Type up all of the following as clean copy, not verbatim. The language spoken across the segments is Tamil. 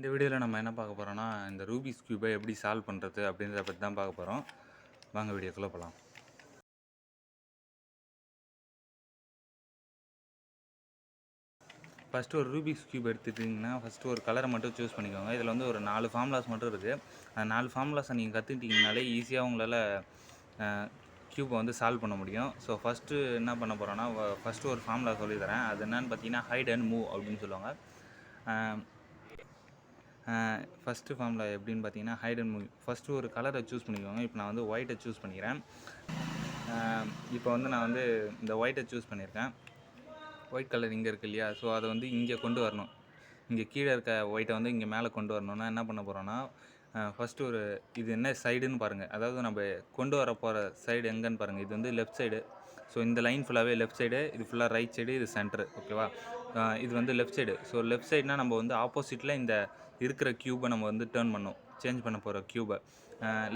இந்த வீடியோவில் நம்ம என்ன பார்க்க போகிறோம்னா, இந்த ரூபிக்ஸ் கியூபை எப்படி சால்வ் பண்ணுறது அப்படின்றத பற்றி தான் பார்க்க போகிறோம். வாங்க வீடியோக்குள்ளே போகலாம். ஃபஸ்ட்டு ஒரு ரூபிக்ஸ் கியூப் எடுத்துட்டிங்கன்னா, ஃபஸ்ட்டு ஒரு கலரை மட்டும் சூஸ் பண்ணிக்கோங்க. இதில் வந்து ஒரு 4 ஃபார்முலாஸ் மட்டும் இருக்குது. அந்த 4 ஃபார்முலாஸை நீங்கள் கற்றுக்கிட்டிங்கனாலே ஈஸியாக உங்களால் கியூபை வந்து சால்வ் பண்ண முடியும். ஸோ ஃபஸ்ட்டு என்ன பண்ண போகிறோன்னா, ஃபஸ்ட்டு ஒரு ஃபார்முலா சொல்லித்தரேன். அது என்னென்னு பார்த்தீங்கன்னா, ஹைட் அண்ட் மூவ் அப்படின்னு சொல்லுவாங்க. ஃபஸ்ட்டு ஃபார்முலா எப்படின்னு பார்த்தீங்கன்னா, ஹைட் அண்ட் மூவ். ஃபஸ்ட்டு ஒரு கலரை சூஸ் பண்ணிக்கோங்க. இப்போ நான் வந்து ஒயிட்டை சூஸ் பண்ணிக்கிறேன். இப்போ வந்து நான் வந்து இந்த ஒயிட்டை சூஸ் பண்ணியிருக்கேன். ஒயிட் கலர் இங்கே இருக்குது இல்லையா? ஸோ அதை வந்து இங்கே கொண்டு வரணும். இங்கே கீழே இருக்க ஒயிட்டை வந்து இங்கே மேலே கொண்டு வரணும்னா என்ன பண்ண போகிறோன்னா, ஃபஸ்ட்டு ஒரு இது என்ன சைடுன்னு பாருங்கள். அதாவது நம்ம கொண்டு வர போகிற சைடு எங்கேன்னு பாருங்கள். இது வந்து லெஃப்ட் சைடு. ஸோ இந்த லைன் ஃபுல்லாகவே லெஃப்ட் சைடு, இது ஃபுல்லாக ரைட் சைடு, இது சென்டரு. ஓகேவா? இது வந்து லெஃப்ட் சைடு. ஸோ லெஃப்ட் சைடுனால் நம்ம வந்து ஆப்போசிட்டில் இந்த இருக்கிற க்யூபை நம்ம வந்து டேர்ன் பண்ணணும். சேஞ்ச் பண்ண போகிற க்யூபை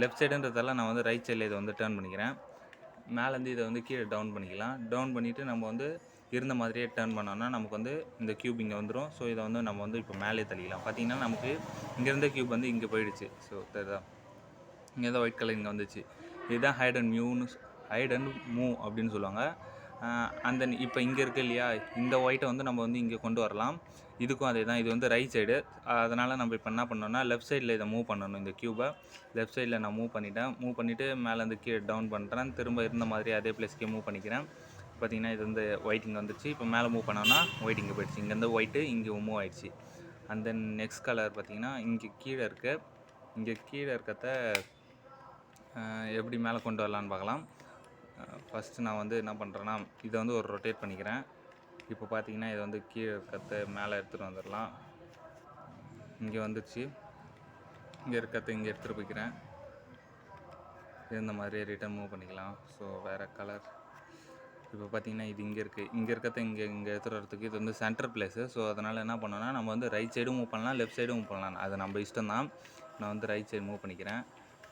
லெஃப்ட் சைடுன்றதெல்லாம் நான் வந்து ரைட் சைடில் இதை வந்து டேர்ன் பண்ணிக்கிறேன். மேலேருந்து இதை வந்து கீழே டவுன் பண்ணிக்கலாம். டவுன் பண்ணிவிட்டு நம்ம வந்து இருந்த மாதிரியே டேர்ன் பண்ணோன்னா நமக்கு வந்து இந்த க்யூப் இங்கே வந்துடும். ஸோ இதை வந்து நம்ம வந்து இப்போ மேலே தள்ளிக்கலாம். பார்த்திங்கன்னா நமக்கு இங்கேருந்த க்யூப் வந்து இங்கே போயிடுச்சு. ஸோ தெரியுதா? இங்கே தான் ஒயிட் கலர் இங்கே வந்துச்சு. இதுதான் ஹைட் அண்ட் மூவ் அப்படின்னு சொல்லுவாங்க. அந்த இப்போ இங்கே இருக்குது இல்லையா? இந்த ஒயிட்டை வந்து நம்ம வந்து இங்கே கொண்டு வரலாம். இதுக்கும் அதே தான். இது வந்து ரைட் சைடு. அதனால் நம்ம இப்போ என்ன பண்ணோன்னா, லெஃப்ட் சைடில் இதை மூவ் பண்ணணும். இந்த க்யூபை லெஃப்ட் சைடில் நான் மூவ் பண்ணிட்டேன். மூவ் பண்ணிவிட்டு மேலேருந்து கீழே டவுன் பண்ணுறேன். திரும்ப இருந்த மாதிரி அதே பிளேஸ்க்கே மூவ் பண்ணிக்கிறேன். பார்த்திங்கன்னா இது வந்து ஒயிட் இங்கே வந்துச்சு. இப்போ மேலே மூவ் பண்ணோன்னா ஒயிட் இங்கே போயிடுச்சு. இங்கேருந்து ஒயிட்டு இங்கே மூவ் ஆகிடுச்சு. அண்ட் தென் நெக்ஸ்ட் கலர் பார்த்திங்கன்னா இங்கே கீழே இருக்குது. இங்கே கீழே இருக்கிறத எப்படி மேலே கொண்டு வரலான்னு பார்க்கலாம். ஃபஸ்ட்டு நான் வந்து என்ன பண்ணுறேன்னா, இதை வந்து ஒரு ரொட்டேட் பண்ணிக்கிறேன். இப்போ பார்த்தீங்கன்னா இதை வந்து கீழே இருக்கிறத மேலே எடுத்துகிட்டு வந்துடலாம். இங்கே வந்துடுச்சு. இங்கே இருக்கிறத இங்கே எடுத்துகிட்டு போய்க்கிறேன். இந்த மாதிரி ரிட்டர்ன் மூவ் பண்ணிக்கலாம். ஸோ வேறு கலர். இப்போ பார்த்தீங்கன்னா இது இங்கே இருக்குது. இங்கே இருக்கிறத இங்கே எடுத்துகிட்டு வரதுக்கு இது வந்து சென்டர் பிளேஸு. ஸோ அதனால் என்ன பண்ணோன்னா, நம்ம வந்து ரைட் சைடும் மூவ் பண்ணலாம், லெஃப்ட் சைடும் மூவ் பண்ணலாம். அது நம்ம இஷ்டம் தான். நான் வந்து ரைட் சைடு மூவ் பண்ணிக்கிறேன்.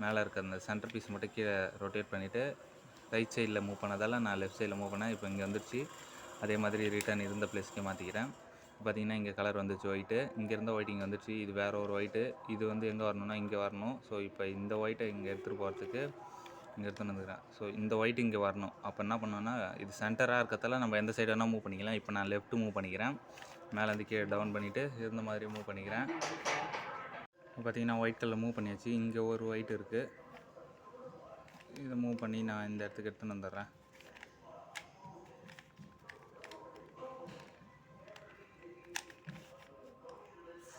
மேலே இருக்க அந்த சென்டர் பீஸ் மட்டும் கீழே ரொட்டேட் பண்ணிவிட்டு ரைட் சைடில் மூவ் பண்ணதால் நான் லெஃப்ட் சைடில் மூவ் பண்ணேன். இப்போ இங்கே வந்துடுச்சு. அதே மாதிரி ரிட்டர்ன் இருந்த பிளேஸ்க்கே மாற்றிக்கிறேன். பார்த்திங்கன்னா இங்கே கலர் வந்துச்சு ஒயிட்டு. இங்கே இருந்த ஒயிட் இங்கே வந்துடுச்சு. இது வேறு ஒரு ஒயிட்டு. இது வந்து எங்கே வரணும்னா இங்கே வரணும். ஸோ இப்போ இந்த ஒயிட்டை இங்கே எடுத்துகிட்டு போகிறதுக்கு இங்கே எடுத்துகிட்டு வந்துக்கிறேன். ஸோ இந்த ஒயிட் இங்கே வரணும். அப்போ என்ன பண்ணோன்னா, இது சென்டராக இருக்கிறதால நம்ம எந்த சைடு வேணால் மூவ் பண்ணிக்கலாம். இப்போ நான் லெஃப்ட்டு மூவ் பண்ணிக்கிறேன். மேலேருந்து கீழே டவுன் பண்ணிவிட்டு இருந்த மாதிரி மூவ் பண்ணிக்கிறேன். பார்த்திங்கன்னா ஒயிட் கலர் மூவ் பண்ணியாச்சு. இங்கே ஒரு ஒயிட் இருக்குது. இதை மூவ் பண்ணி நான் இந்த இடத்துக்கு எடுத்துன்னு வந்துடுறேன்.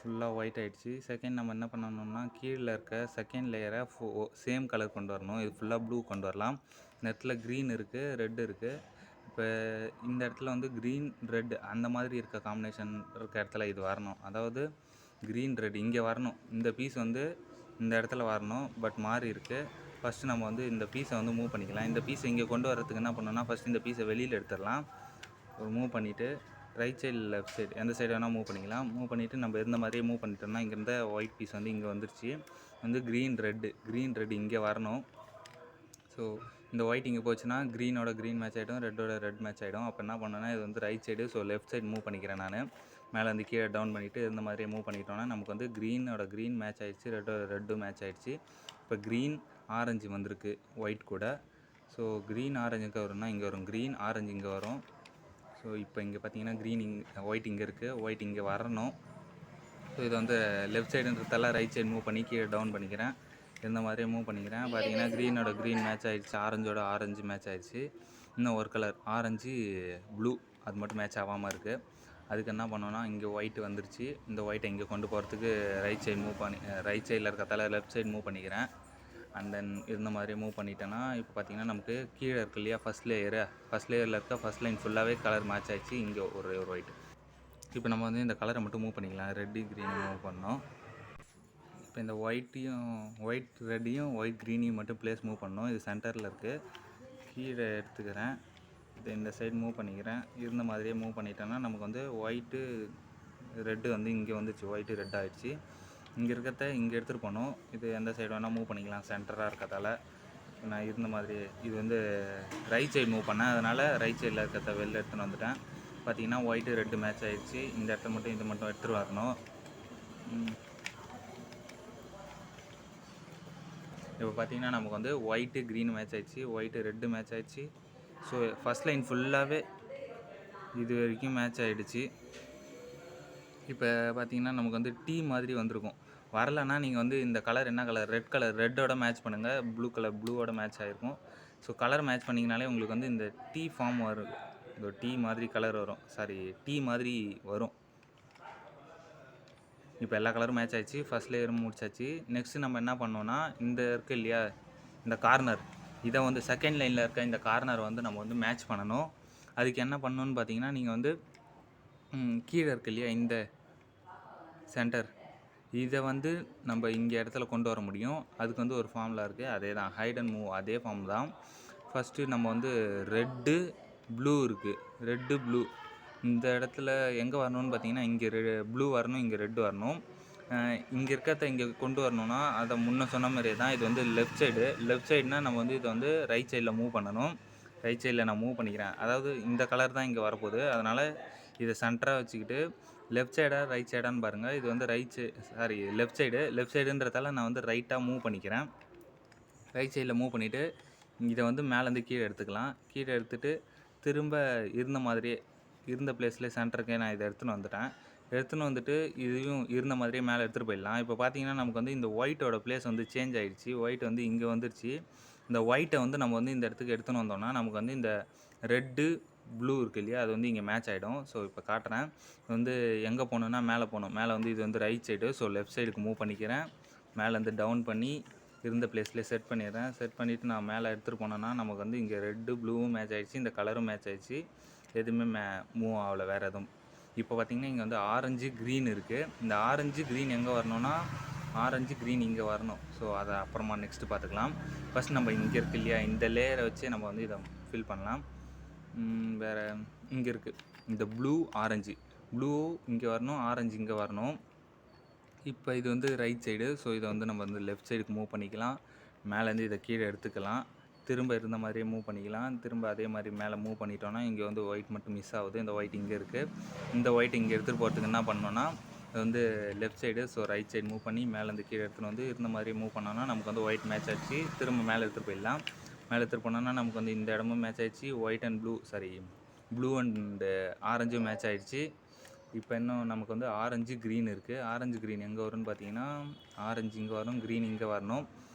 ஃபுல்லாக ஒயிட் ஆகிடுச்சு. செகண்ட் நம்ம என்ன பண்ணணும்னா, கீழே இருக்க செகண்ட் லேயரை சேம் கலர் கொண்டு வரணும். இது ஃபுல்லாக ப்ளூ கொண்டு வரலாம். இந்த இடத்துல க்ரீன் இருக்குது, ரெட் இருக்குது. இப்போ இந்த இடத்துல வந்து க்ரீன் ரெட் அந்த மாதிரி இருக்க காம்பினேஷன் இருக்க இடத்துல இது வரணும். அதாவது க்ரீன் ரெட் இங்கே வரணும். இந்த பீஸ் வந்து இந்த இடத்துல வரணும். பட் மாறி இருக்குது. ஃபஸ்ட்டு நம்ம வந்து இந்த பீஸை வந்து மூவ் பண்ணிக்கலாம். இந்த பீஸை இங்கே கொண்டு வரதுக்கு என்ன பண்ணணும்னா, ஃபஸ்ட்டு இந்த பீஸை வெளியில் எடுத்துடலாம். ஒரு மூவ் பண்ணிவிட்டு ரைட் சைடு லெஃப்ட் சைடு எந்த சைடு வேணால் மூவ் பண்ணிக்கலாம். மூவ் பண்ணிவிட்டு நம்ம இருந்த மாதிரியே மூவ் பண்ணிட்டோம்னா இங்கே இருந்த ஒயிட் பீஸ் வந்து இங்கே வந்துருச்சு. வந்து க்ரீன் ரெட் இங்கே வரணும். ஸோ இந்த ஒயிட் இங்கே போச்சுன்னா க்ரீனோட க்ரீன் மேட்ச் ஆகிடும், ரெட்டோட ரெட் மேட்ச் ஆகிடும். அப்போ என்ன பண்ணோன்னா, இது வந்து right side. So left side move பண்ணிக்கிறேன் நான். மேலே வந்து கீழே டவுன் பண்ணிவிட்டு இந்த மாதிரியே மூவ் பண்ணிட்டோன்னா நமக்கு வந்து க்ரீனோட க்ரீன் மேட்ச் ஆகிடுச்சு, ரெட்டோட ரெட்டும் மேட்ச் ஆகிடுச்சு. இப்போ க்ரீன் ஆரஞ்சு வந்திருக்கு ஒயிட் கூட. ஸோ க்ரீன் ஆரஞ்சு எங்கே வரும்னா இங்கே வரும். க்ரீன் ஆரஞ்சு இங்கே வரும். ஸோ இப்போ இங்கே பார்த்தீங்கன்னா க்ரீன் ஒயிட் இங்கே இருக்குது, ஒயிட் இங்கே வரணும். ஸோ இதை வந்து லெஃப்ட் சைடுன்றதால ரைட் சைடு மூவ் பண்ணி கீழே டவுன் பண்ணிக்கிறேன். இந்த மாதிரியே மூவ் பண்ணிக்கிறேன். பார்த்தீங்கன்னா க்ரீனோட க்ரீன் மேட்ச் ஆகிடுச்சு, ஆரஞ்சோட ஆரஞ்சு மேட்ச் ஆகிடுச்சு. இன்னும் ஒரு கலர் ஆரஞ்சு ப்ளூ அது மட்டும் மேட்ச் ஆகாமல் இருக்குது. அதுக்கு என்ன பண்ணோன்னா, இங்கே ஒயிட் வந்துருச்சு. இந்த ஒயிட்டை இங்கே கொண்டு போகிறதுக்கு ரைட் சைடில் இருக்கிறதால லெஃப்ட் சைடு மூவ் பண்ணிக்கிறேன். அண்ட் தென் இருந்த மாதிரி மூவ் பண்ணிட்டேன்னா இப்போ பார்த்திங்கன்னா நமக்கு கீழே இருக்கு இல்லையா ஃபஸ்ட் லேயரில் இருக்க ஃபஸ்ட் லைன் ஃபுல்லாகவே கலர் மேட்ச் ஆகிடுச்சு. இங்கே ஒரு ஒயிட். இப்போ நம்ம வந்து இந்த கலரை மட்டும் மூவ் பண்ணிக்கலாம். ரெட்டு க்ரீனு மூவ் பண்ணோம். இப்போ இந்த ஒயிட் ரெட்டையும் ஒயிட் க்ரீனையும் மட்டும் பிளேஸ் மூவ் பண்ணோம். இது சென்டரில் இருக்குது. கீழே எடுத்துக்கிறேன். இதை இந்த சைடு மூவ் பண்ணிக்கிறேன். இருந்த மாதிரியே மூவ் பண்ணிட்டேன்னா நமக்கு வந்து ஒயிட்டு ரெட்டு வந்து இங்கே வந்துச்சு. ஒயிட்டு ரெட் ஆகிடுச்சு. இங்கே இருக்கிறத இங்கே எடுத்துகிட்டு போகணும். இது எந்த சைடு வேணால் மூவ் பண்ணிக்கலாம் சென்டராக இருக்கிறதால. நான் இருந்த மாதிரி இது வந்து ரைட் சைடு மூவ் பண்ணேன். அதனால் ரைட் சைடில் இருக்கிறத வெளில எடுத்துன்னு வந்துட்டேன். பார்த்திங்கன்னா ஒயிட்டு ரெட்டு மேட்ச் ஆகிடுச்சு. இந்த இடத்த மட்டும் இது மட்டும் எடுத்துகிட்டு வரணும். இப்போ பார்த்தீங்கன்னா நமக்கு வந்து ஒயிட்டு க்ரீன் மேட்ச் ஆயிடுச்சு, ஒயிட்டு ரெட்டு மேட்ச் ஆயிடுச்சு. ஸோ ஃபஸ்ட் லைன் ஃபுல்லாகவே இது வரைக்கும் மேட்ச் ஆகிடுச்சு. இப்போ பார்த்தீங்கன்னா நமக்கு வந்து டீ மாதிரி வந்திருக்கும். வரலைன்னா நீங்கள் வந்து இந்த கலர் என்ன கலர், ரெட் கலர், ரெட்டோட மேட்ச் பண்ணுங்கள். ப்ளூ கலர் ப்ளூவோட மேட்ச் ஆகிருக்கும். ஸோ கலர் மேட்ச் பண்ணிங்கனாலே உங்களுக்கு வந்து இந்த டீ ஃபார்ம் வரும். இந்த டீ மாதிரி கலர் வரும், சாரி டீ மாதிரி வரும். இப்போ எல்லா கலரும் மேட்ச் ஆயிடுச்சு. ஃபஸ்ட் லேயரும் முடிச்சாச்சு. நெக்ஸ்ட்டு நம்ம என்ன பண்ணோன்னா, இந்த இருக்குது இல்லையா இந்த கார்னர், இதை வந்து செகண்ட் லைனில் இருக்க இந்த கார்னர் வந்து நம்ம வந்து மேட்ச் பண்ணணும். அதுக்கு என்ன பண்ணணுன்னு பார்த்தீங்கன்னா, நீங்கள் வந்து கீழே இருக்கு இல்லையா இந்த சென்டர், இதை வந்து நம்ம இங்கே இடத்துல கொண்டு வர முடியும். அதுக்கு வந்து ஒரு ஃபார்முலா இருக்குது, அதே தான் ஹைட் அண்ட் மூவ், அதே ஃபார்ம் தான். ஃபஸ்ட்டு நம்ம வந்து ரெட்டு ப்ளூ இருக்குது, ரெட்டு ப்ளூ இந்த இடத்துல எங்கே வரணும்னு பார்த்தீங்கன்னா, இங்கே ப்ளூ வரணும், இங்கே ரெட்டு வரணும். இங்கே இருக்கிறத இங்கே கொண்டு வரணும்னா அதை முன்ன சொன்ன மாதிரியே தான். இது வந்து லெஃப்ட் சைடு, லெஃப்ட் சைடுனால் நம்ம வந்து இதை வந்து ரைட் சைடில் மூவ் பண்ணணும். ரைட் சைடில் நான் மூவ் பண்ணிக்கிறேன். அதாவது இந்த கலர் தான் இங்கே வரப்போகுது, அதனால் இதை சென்டராக வச்சுக்கிட்டு லெஃப்ட் சைடா ரைட் சைடான்னு பாருங்கள். இது வந்து லெஃப்ட் சைடு, லெஃப்ட் சைடுன்றதால நான் வந்து ரைட்டாக மூவ் பண்ணிக்கிறேன். ரைட் சைடில் மூவ் பண்ணிவிட்டு இதை வந்து மேலேருந்து கீழே எடுத்துக்கலாம். கீழே எடுத்துகிட்டு திரும்ப இருந்த மாதிரியே இருந்த பிளேஸ்லேயே சென்டருக்கே நான் இதை எடுத்துன்னு வந்துட்டு இதையும் இருந்த மாதிரியே மேலே எடுத்துகிட்டு போயிடலாம். இப்போ பார்த்தீங்கன்னா நமக்கு வந்து இந்த ஒயிட்டோட பிளேஸ் வந்து சேஞ்ச் ஆகிடுச்சு. ஒயிட் வந்து இங்கே வந்துருச்சு. இந்த ஒயிட்டை வந்து நம்ம வந்து இந்த இடத்துக்கு எடுத்துன்னு வந்தோம்னா நமக்கு வந்து இந்த ரெட்டு ப்ளூ இருக்குது இல்லையா, அது வந்து இங்கே மேட்ச் ஆகிடும். ஸோ இப்போ காட்டுறேன். இது வந்து எங்கே போகணுன்னா மேலே போகணும். மேலே வந்து இது வந்து ரைட் சைடு, ஸோ லெஃப்ட் சைடுக்கு மூவ் பண்ணிக்கிறேன். மேலேருந்து டவுன் பண்ணி இருந்த பிளேஸ்லேயே செட் பண்ணிடுறேன். செட் பண்ணிவிட்டு நான் மேலே எடுத்துகிட்டு போனேன்னா நமக்கு வந்து இங்கே ரெட்டு ப்ளூவும் மேட்ச் ஆகிடுச்சு, இந்த கலரும் மேட்ச் ஆகிடுச்சு. எதுவுமே மூவ் ஆகலை வேறு எதுவும். இப்போ பார்த்திங்கன்னா இங்கே வந்து ஆரஞ்சு க்ரீன் இருக்குது. இந்த ஆரஞ்சு க்ரீன் எங்கே வரணும்னா ஆரஞ்சு க்ரீன் இங்கே வரணும். ஸோ அதை அப்புறமா நெக்ஸ்ட்டு பார்த்துக்கலாம். ஃபஸ்ட் நம்ம இங்கே இருக்குது இல்லையா, இந்த லேயரை வச்சு நம்ம வந்து இதை ஃபில் பண்ணலாம். வேறு இங்கே இருக்குது இந்த ப்ளூ ஆரஞ்சு, ப்ளூ இங்கே வரணும், ஆரஞ்சு இங்கே வரணும். இப்போ இது வந்து ரைட் சைடு, ஸோ இதை வந்து நம்ம வந்து லெஃப்ட் சைடுக்கு மூவ் பண்ணிக்கலாம். மேலேருந்து இதை கீழே எடுத்துக்கலாம். திரும்ப இருந்த மாதிரியே மூவ் பண்ணிக்கலாம். திரும்ப அதே மாதிரி மேலே மூவ் பண்ணிட்டோன்னா இங்கே வந்து ஒயிட் மட்டும் மிஸ் ஆகுது. இந்த ஒயிட் இங்கே இருக்குது. இந்த ஒயிட் இங்கே எடுத்துகிட்டு போகிறதுக்கு என்ன பண்ணோன்னா, அது வந்து left side, so right side move பண்ணி மேலேருந்து கீழே எடுத்துகிட்டு வந்து இருந்த மாதிரியே மூவ் பண்ணோன்னா நமக்கு வந்து ஒயிட் மேட்ச் ஆச்சு. திரும்ப மேலே எடுத்துகிட்டு போயிடலாம். மேலே எடுத்துகிட்டு போனோன்னா நமக்கு வந்து இந்த இடமும் மேட்ச் ஆகிடுச்சு. ஒயிட் அண்ட் ப்ளூ அண்ட் ஆரஞ்சும் மேட்ச் ஆகிடுச்சு. இப்போ இன்னும் நமக்கு வந்து ஆரஞ்சு க்ரீன் இருக்குது. ஆரஞ்சு க்ரீன் எங்கே வரும்னு பார்த்தீங்கன்னா, ஆரஞ்சு இங்கே வரும், க்ரீன் இங்கே வரணும்.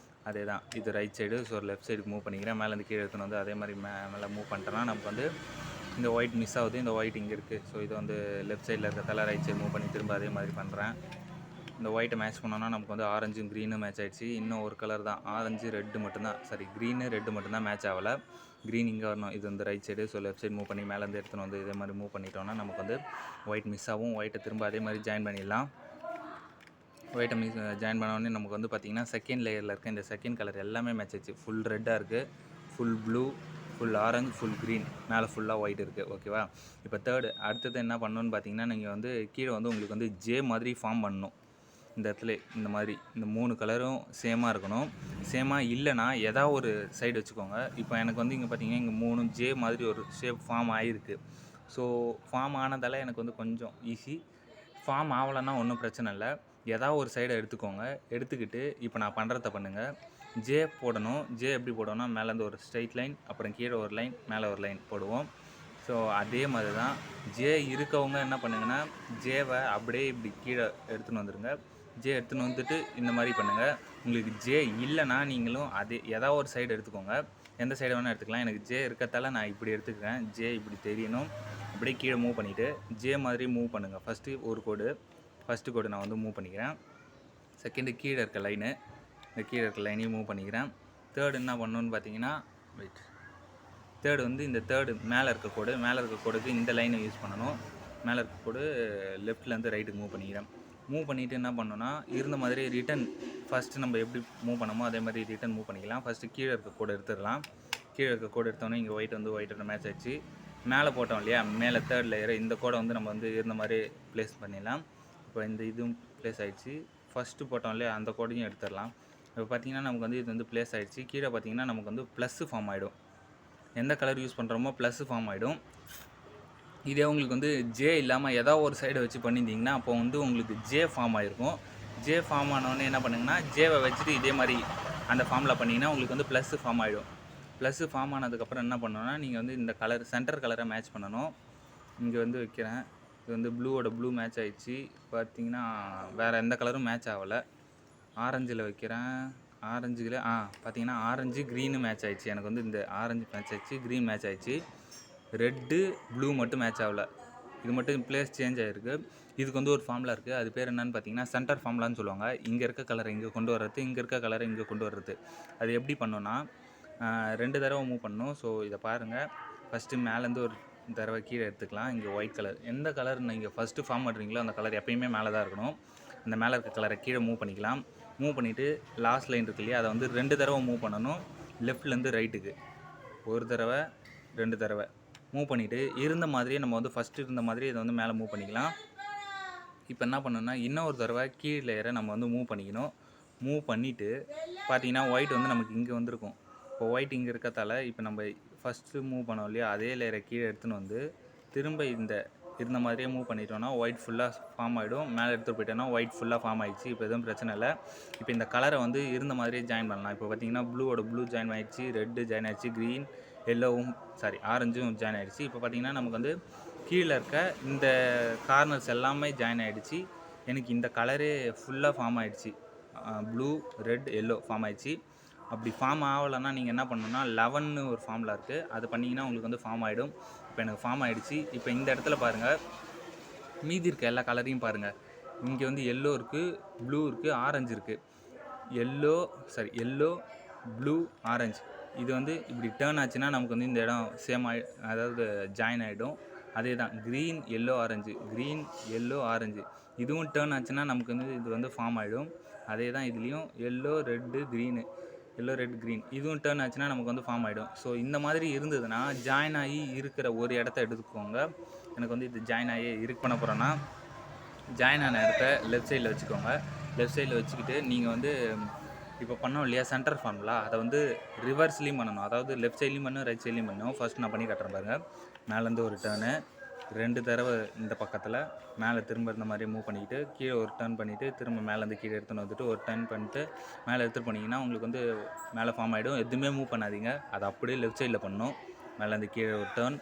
அதே தான், இது ரைட் சைடு, ஸோ லெஃப்ட் சைடுக்கு மூவ் பண்ணிக்கிறேன். மேலேருந்து கீழே எடுத்துன்னு வந்து அதே மாதிரி மேலே மூவ் பண்ணிட்டேன்னா நமக்கு வந்து இந்த ஒயிட் மிஸ் ஆகுது. இந்த ஒயிட் இங்கே இருக்குது, ஸோ இது வந்து லெஃப்ட் சைடில் இருக்கிறதால ரைட் சைடு மூவ் பண்ணி திரும்ப அதே மாதிரி பண்ணுறேன். இந்த ஒயிட்டை மேட்ச் பண்ணோன்னா நமக்கு வந்து ஆரஞ்சும் க்ரீனும் மேட்ச் ஆகிடுச்சு. இன்னும் ஒரு கலர் தான், ஆரஞ்சு ரெட்டு மட்டும்தான், சாரி க்ரீனு ரெட்டு மட்டும்தான் மேட்ச் ஆகலை. க்ரீன் இங்கே வரணும், இது வந்து right side, so left side move பண்ணி மேலேருந்து எடுத்துன்னு வந்து இதே மாதிரி மூவ் பண்ணிட்டோன்னா நமக்கு வந்து ஒயிட் மிஸ் ஆகும். ஒயிட்டை திரும்ப அதே மாதிரி ஜாயின் பண்ணிடலாம். ஒயிட்டை ஜாயின் பண்ணோடனே நமக்கு வந்து பார்த்திங்கன்னா செகண்ட் லேயரில் இருக்க இந்த செகண்ட் கலர் எல்லாமே மேட்ச் ஆச்சு. ஃபுல் ரெட்டாக இருக்குது, full blue, full orange, full green, மேலே ஃபுல்லாக ஒயிட் இருக்குது. ஓகேவா? இப்போ அடுத்தது என்ன பண்ணணுன்னு பார்த்தீங்கன்னா, நீங்கள் வந்து கீழே வந்து உங்களுக்கு வந்து ஜே மாதிரி ஃபார்ம் பண்ணணும். இந்த இடத்துல இந்த மாதிரி இந்த 3 கலரும் சேமாக இருக்கணும். சேமாக இல்லைனா ஏதாவது ஒரு சைடு வச்சுக்கோங்க. இப்போ எனக்கு வந்து இங்கே பார்த்தீங்கன்னா இங்கே 3 ஜே மாதிரி ஒரு ஷேப் ஃபார்ம் ஆகிருக்கு. ஸோ ஃபார்ம் ஆனதால் எனக்கு வந்து கொஞ்சம் ஈஸி. ஃபார்ம் ஆகலைன்னா ஒன்றும் பிரச்சனை இல்லை. ஏதாவது ஒரு சைடை எடுத்துக்கோங்க. எடுத்துக்கிட்டு இப்போ நான் பண்ணுறத பண்ணுங்கள். ஜே போடணும். ஜே எப்படி போடணும்னா, மேலேருந்து ஒரு ஸ்ட்ரைட் லைன், அப்புறம் கீழே ஒரு லைன், மேலே ஒரு லைன் போடுவோம். ஸோ அதே மாதிரி தான் ஜே இருக்கவங்க என்ன பண்ணுங்கன்னா, ஜேவை அப்படியே இப்படி கீழே எடுத்துன்னு வந்துடுங்க. ஜே எடுத்துன்னு வந்துட்டு இந்த மாதிரி பண்ணுங்கள். உங்களுக்கு ஜே இல்லைன்னா நீங்களும் அதே ஏதாவது ஒரு சைடு எடுத்துக்கோங்க. எந்த சைடு வேணால் எடுத்துக்கலாம். எனக்கு ஜே இருக்கிறதால நான் இப்படி எடுத்துக்கிறேன். ஜே இப்படி தெரியணும். அப்படியே கீழே மூவ் பண்ணிவிட்டு ஜே மாதிரி மூவ் பண்ணுங்கள். ஃபஸ்ட்டு கோடு நான் வந்து மூவ் பண்ணிக்கிறேன். செகண்டு கீழே இருக்க லைனு, இந்த கீழே இருக்க லைனையும் மூவ் பண்ணிக்கிறேன். தேர்டு என்ன பண்ணணுன்னு பார்த்தீங்கன்னா, தேர்டு வந்து இந்த மேலே இருக்க கோடுக்கு இந்த லைனை யூஸ் பண்ணணும். மேலே இருக்க கோடு லெஃப்ட்லேருந்து ரைட்டுக்கு மூவ் பண்ணிக்கிறேன். மூவ் பண்ணிவிட்டு என்ன பண்ணணும்னா, இருந்த மாதிரி ரிட்டன் ஃபஸ்ட்டு நம்ம எப்படி மூவ் பண்ணமோ அதே மாதிரி ரிட்டன் மூவ் பண்ணிக்கலாம். ஃபஸ்ட்டு கீழே இருக்க கோடு எடுத்துடலாம். கீழே இருக்க கோடு எடுத்தோன்னே இங்கே ஒயிட்டோட மேட்ச் ஆச்சு. மேலே போட்டோம் இல்லையா, மேலே தேர்ட் லேயர், இந்த கோடை வந்து நம்ம வந்து இருந்த மாதிரி ப்ளேஸ் பண்ணிடலாம். இப்போ இந்த இதுவும் ப்ளேஸ் ஆகிடுச்சு. ஃபஸ்ட்டு போட்டோம் இல்லையா, அந்த கோடையும் எடுத்துடலாம். இப்போ பார்த்திங்கன்னா நமக்கு வந்து இது வந்து ப்ளேஸ் ஆகிடுச்சு. கீழே பார்த்திங்கன்னா நமக்கு வந்து ப்ளஸ்ஸு ஃபார்ம் ஆகிடும். எந்த கலர் யூஸ் பண்ணுறோமோ ப்ளஸ்ஸு ஃபார்ம் ஆகிடும். இதே உங்களுக்கு வந்து ஜே இல்லாமல் ஏதாவது ஒரு சைடை வச்சு பண்ணியிருந்தீங்கன்னா அப்போ வந்து உங்களுக்கு ஜே ஃபார்ம் ஆகிருக்கும். ஜே ஃபார்ம் ஆனோடனே என்ன பண்ணுங்கன்னா, ஜேவை வச்சுட்டு இதே மாதிரி அந்த ஃபார்முலா பண்ணிங்கன்னா உங்களுக்கு வந்து ப்ளஸ் ஃபார்ம் ஆகிடும். ப்ளஸ் ஃபார்ம் ஆனதுக்கப்புறம் என்ன பண்ணணும்னா நீங்கள் வந்து இந்த கலர் சென்டர் கலரை மேட்ச் பண்ணணும். இங்கே வந்து வைக்கிறேன். இது வந்து ப்ளூவோட ப்ளூ மேட்ச் ஆகிடுச்சு. பார்த்தீங்கன்னா வேறு எந்த கலரும் மேட்ச் ஆகலை. ஆரஞ்சில் வைக்கிறேன். ஆரஞ்சில் பார்த்தீங்கன்னா ஆரஞ்சு க்ரீனு மேட்ச் ஆகிடுச்சு. எனக்கு வந்து இந்த ஆரஞ்சு மேட்ச் ஆகிடுச்சு, க்ரீன் மேட்ச் ஆகிடுச்சு. ரெட்டு ப்ளூ மட்டும் மேட்ச் ஆகலை. இது மட்டும் ப்ளேஸ் சேஞ்ச் ஆகிருக்கு. இதுக்கு வந்து ஒரு ஃபார்முலா இருக்குது. அது பேர் என்னன்னு பார்த்தீங்கன்னா சென்டர் ஃபார்முலான்னு சொல்லுவாங்க. இங்கே இருக்க கலரை இங்கே கொண்டு வர்றது, இங்கே இருக்க கலரை இங்கே கொண்டு வர்றது. அது எப்படி பண்ணோன்னா 2 தடவை மூவ் பண்ணணும். ஸோ இதை பாருங்கள். ஃபஸ்ட்டு மேலேருந்து ஒரு தடவை கீழே எடுத்துக்கலாம். இங்கே ஒயிட் கலர், எந்த கலர் நீங்கள் ஃபஸ்ட்டு ஃபார்ம் பண்ணுறீங்களோ அந்த கலர் எப்பயுமே மேலே தான் இருக்கணும். அந்த மேலே இருக்க கலரை கீழே மூவ் பண்ணிக்கலாம். மூவ் பண்ணிவிட்டு லாஸ்ட் லைன் இருக்கு இல்லையா, அதை வந்து 2 தடவை மூவ் பண்ணணும். லெஃப்ட்லேருந்து ரைட்டுக்கு ஒரு தடவை, 2 தடவை மூவ் பண்ணிவிட்டு இருந்த மாதிரியே நம்ம வந்து ஃபஸ்ட்டு இருந்த மாதிரி இதை வந்து மேலே மூவ் பண்ணிக்கலாம். இப்போ என்ன பண்ணணும்னா இன்னொரு தடவை கீழ் லேயரை நம்ம வந்து மூவ் பண்ணிக்கணும். மூவ் பண்ணிவிட்டு பார்த்தீங்கன்னா ஒயிட் வந்து நமக்கு இங்கே வந்திருக்கும். இப்போ ஒயிட் இங்கே இருக்கத்தால இப்போ நம்ம ஃபஸ்ட்டு மூவ் பண்ணோம் இல்லையா, அதே லேயரை கீழே எடுத்துன்னு வந்து திரும்ப இந்த இருந்த மாதிரியே மூவ் பண்ணிட்டோன்னா ஒயிட் ஃபுல்லாக ஃபார்ம் ஆகிடும். மேலே எடுத்துகிட்டு போயிட்டோன்னா ஒயிட் ஃபுல்லாக ஃபார்ம் ஆகிடுச்சு. இப்போ எதுவும் பிரச்சனை இல்லை. இப்போ இந்த கலரை வந்து இருந்த மாதிரியே ஜாயின் பண்ணலாம். இப்போ பார்த்தீங்கன்னா ப்ளூவோட ப்ளூ ஜாயின் ஆகிடுச்சு, ரெட்டு ஜாயின் ஆகிடுச்சு, க்ரீன் எல்லோவும் ஆரஞ்சும் ஜாயின் ஆகிடுச்சு. இப்போ பார்த்தீங்கன்னா நமக்கு வந்து கீழே இருக்க இந்த கார்னர்ஸ் எல்லாமே ஜாயின் ஆகிடுச்சு. எனக்கு இந்த கலரே ஃபுல்லாக ஃபார்ம் ஆகிடுச்சு. ப்ளூ, ரெட், எல்லோ ஃபார்ம் ஆகிடுச்சு. அப்படி ஃபார்ம் ஆகலைன்னா நீங்கள் என்ன பண்ணணும்னா 11ன்னு ஒரு ஃபார்முலா இருக்குது. அது பண்ணிங்கன்னா உங்களுக்கு வந்து ஃபார்ம் ஆகிடும். இப்போ எனக்கு ஃபார்ம் ஆகிடுச்சு. இப்போ இந்த இடத்துல பாருங்கள், மீதி இருக்க எல்லா கலரையும் பாருங்கள். இங்கே வந்து எல்லோ இருக்குது, ப்ளூ இருக்குது, ஆரஞ்சு இருக்குது. Yellow, blue, orange. இது வந்து இப்படி டேர்ன் ஆச்சுன்னா நமக்கு வந்து இந்த இடம் சேம் அதாவது ஜாயின் ஆகிடும். அதே தான் green, yellow, orange, green, yellow, orange. இதுவும் டேர்ன் ஆச்சுன்னா நமக்கு வந்து இது வந்து ஃபார்ம் ஆகிடும். அதே தான் இதுலேயும் yellow, red, green, yellow, red, green. இதுவும் டேர்ன் ஆச்சுன்னா நமக்கு வந்து ஃபார்ம் ஆகிடும். ஸோ இந்த மாதிரி இருந்ததுன்னா ஜாயின் ஆகி இருக்கிற ஒரு இடத்த எடுத்துக்கோங்க. எனக்கு வந்து இது ஜாயின் ஆகி பண்ண போகிறேன்னா ஜாயின் ஆன இடத்த லெஃப்ட் சைடில் வச்சுக்கோங்க. லெஃப்ட் சைடில் வச்சுக்கிட்டு நீங்கள் வந்து இப்போ பண்ணோம் இல்லையா சென்டர் ஃபார்முலா, அதை வந்து ரிவர்ஸ்லேயும் பண்ணணும். அதாவது லெஃப்ட் சைட்லேயும் பண்ணணும், ரைட் சைட்லேயும் பண்ணணும். ஃபஸ்ட் நான் பண்ணி காட்டுறேன் பாருங்கள். மேலேருந்து ஒரு டேர்னு 2 தடவை இந்த பக்கத்தில் மேலே திரும்ப இருந்த மாதிரி மூவ் பண்ணிக்கிட்டு கீழே ஒரு டர்ன் பண்ணிவிட்டு திரும்ப மேலேருந்து கீழே எடுத்துன்னு வந்துட்டு ஒரு டர்ன் பண்ணிட்டு மேலே எடுத்துகிட்டு போனீங்கன்னா உங்களுக்கு வந்து மேலே ஃபார்ம் ஆகிடும். எதுவுமே மூவ் பண்ணாதீங்க, அதை அப்படியே லெஃப்ட் சைடில் பண்ணணும். மேலேருந்து கீழே ஒரு டர்ன்,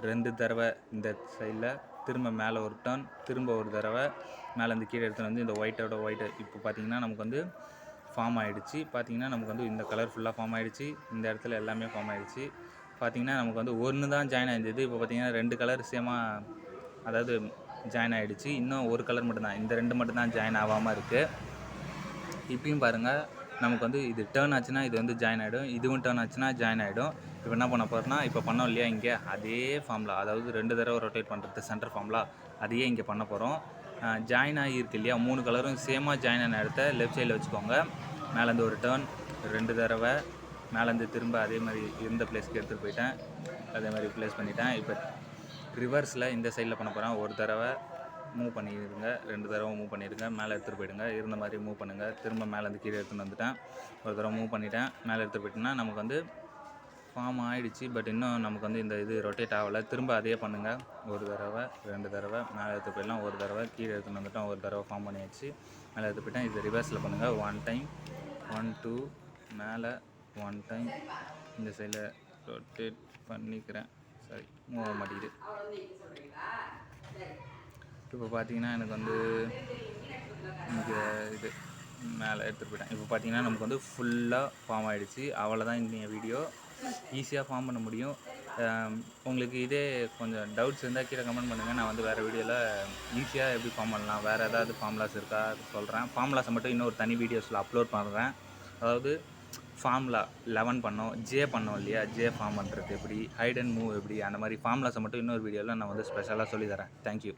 2 தடவை இந்த சைடில், திரும்ப மேலே ஒரு டர்ன், திரும்ப ஒரு தடவை மேலேருந்து கீழே எடுத்துன்னு வந்து இந்த ஒயிட்டு இப்போ பார்த்தீங்கன்னா நமக்கு வந்து ஃபார்ம் ஆகிடுச்சு. பார்த்தீங்கன்னா நமக்கு வந்து இந்த கலர் ஃபுல்லாக ஃபார்ம் ஆகிடுச்சு. இந்த இடத்துல எல்லாமே ஃபார்ம் ஆகிடுச்சு. பார்த்தீங்கன்னா நமக்கு வந்து ஒன்று தான் ஜாயின் ஆகிருந்தது. இப்போ பார்த்தீங்கன்னா 2 கலர் சேமாக அதாவது ஜாயின் ஆகிடுச்சு. இன்னும் ஒரு கலர் மட்டும்தான், இந்த 2 மட்டும்தான் ஜாயின் ஆகாமல் இருக்குது. இப்பயும் பாருங்கள், நமக்கு வந்து இது டேர்ன் ஆச்சுன்னா இது வந்து ஜாயின் ஆகிடும், இதுவும் டேர்ன் ஆச்சுன்னா ஜாயின் ஆகிடும். இப்போ என்ன பண்ண போகிறோம்னா இப்போ பண்ணோம் இல்லையா இங்கே அதே ஃபார்முலா, அதாவது 2 தடவை ரொட்டேட் பண்ணுறது சென்டர் ஃபார்முலா, அதையே இங்கே பண்ண போகிறோம். ஜாயின் ஆகியிருக்கு இல்லையா 3 கலரும் சேமாக ஜாயின் ஆன இடத்த லெஃப்ட் சைடில் வச்சுக்கோங்க. மேலேருந்து ஒரு டேர்ன், 2 தடவை மேலேருந்து திரும்ப அதே மாதிரி இருந்த பிளேஸ்க்கு எடுத்துகிட்டு போயிட்டேன். அதே மாதிரி ப்ளேஸ் பண்ணிட்டேன். இப்போ ரிவர்ஸில் இந்த சைடில் பண்ண போகிறேன். ஒரு தடவை மூவ் பண்ணிடுங்க, 2 தடவை மூவ் பண்ணிடுங்க, மேலே எடுத்துகிட்டு போயிடுங்க. இருந்த மாதிரி மூவ் பண்ணுங்கள். திரும்ப மேலேருந்து கீழே எடுத்துகிட்டு வந்துட்டேன். ஒரு தடவை மூவ் பண்ணிவிட்டேன், மேலே எடுத்துகிட்டு போயிட்டேன்னா நமக்கு வந்து ஃபார்ம் ஆகிடுச்சு. பட் இன்னும் நமக்கு வந்து இந்த இது ரொட்டேட் ஆகலை. திரும்ப அதே பண்ணுங்கள். ஒரு தடவை, 2 தடவை மேலே எடுத்து போயிடலாம், ஒரு தடவை கீழே எடுத்துகிட்டு வந்துட்டோம், ஒரு தடவை ஃபார்ம் பண்ணியாச்சு. மேலே எடுத்து போயிட்டேன். இது ரிவர்ஸில் பண்ணுங்கள். 1 டைம், 1 2 மேலே 1 டைம், இந்த சைடில் ரொட்டேட் பண்ணிக்கிறேன். சரி, மூவ் ஆக மாட்டேங்குது. இப்போ பார்த்தீங்கன்னா எனக்கு வந்து இங்கே இது மேலே எடுத்துகிட்டு போயிட்டேன். இப்போ பார்த்தீங்கன்னா நமக்கு வந்து ஃபுல்லாக ஃபார்ம் ஆகிடுச்சு. அவ்வளோதான் இந்த வீடியோ. ஈஸியாக ஃபார்ம் பண்ண முடியும். உங்களுக்கு இதே கொஞ்சம் டவுட்ஸ் இருந்தால் கீழே கமெண்ட் பண்ணுங்கள். நான் வந்து வேறு வீடியோவில் ஈஸியாக எப்படி ஃபார்ம் பண்ணலாம், வேறு ஏதாவது ஃபார்முலாஸ் இருக்கா சொல்கிறேன். ஃபார்முலாஸை மட்டும் இன்னொரு தனி வீடியோஸில் அப்லோட் பண்ணுறேன். அதாவது ஃபார்முலா 11 பண்ணோம், ஜே பண்ணோம் இல்லையா, ஜே ஃபார்ம் பண்ணுறது எப்படி, ஹைட் அண்ட் மூவ் எப்படி, அந்த மாதிரி ஃபார்முலாஸை மட்டும் இன்னொரு வீடியோவில் நான் வந்து ஸ்பெஷலாக சொல்லித்தரேன். தேங்க்யூ.